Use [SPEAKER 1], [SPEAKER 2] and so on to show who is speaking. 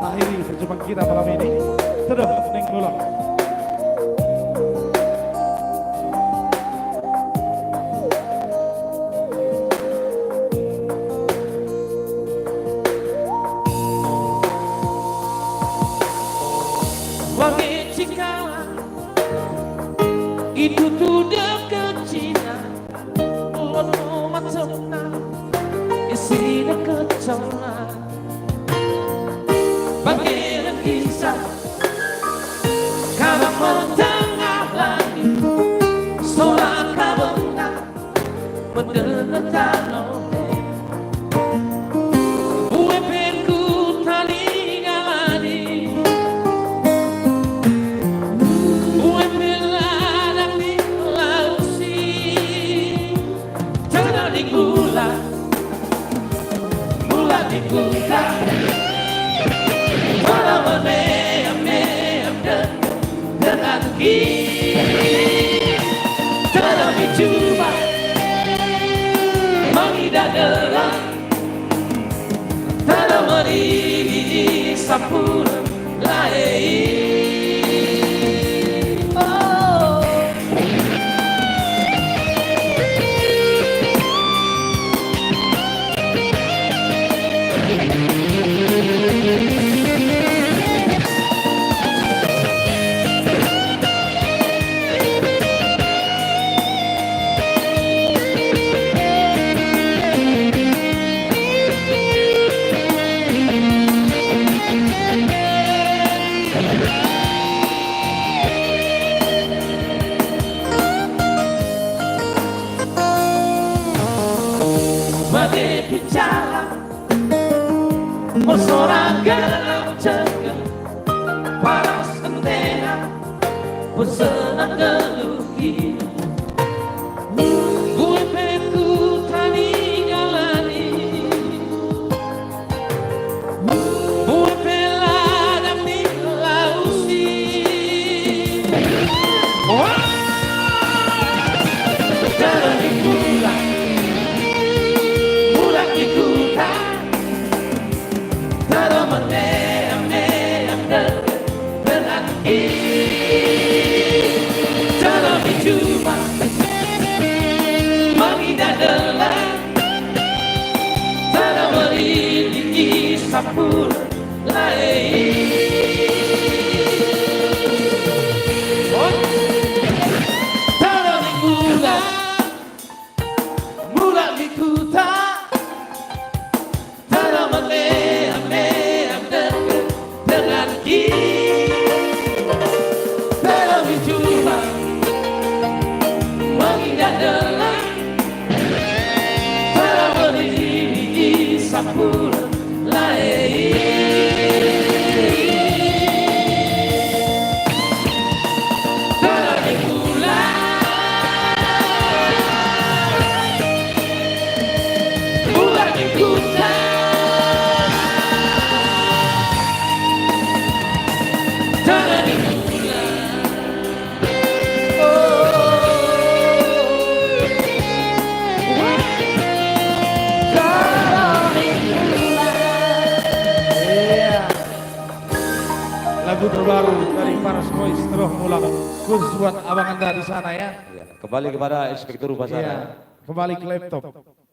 [SPEAKER 1] mengakhiri perjumpaan kita malam ini. Terus ning kula.
[SPEAKER 2] Wangi Cikalang itu tuh deket Cina, lo macamna isi deket sana. Bagian kisah kalau bertengah langit, sorak kabena mendekat oleh uepenku tali galani. Mula di kuta, para menem dengan gigi, terus dicoba mengidadalah, terus merigi sapura lain. Bagai bicara, mau seorang galau cegah, paras antena, bersenang geluhi. Gue peku tani galani, gue pelada milausi. Dari bulan cuma mengidadalah, tak memiliki sapur lain. Tanah di gula, mula di kuta, tanah menem dekat dengan gigi, tanah cuma adalah para berdiri sapura lain. Tanah di gula, mula di kuta, tanah di gula.
[SPEAKER 1] Lagu terbaru dari Paras Boys terus pulang khusus buat abang anda di sana ya.
[SPEAKER 3] Kembali kepada Inspektur Basara.
[SPEAKER 1] Iya, kembali ke laptop.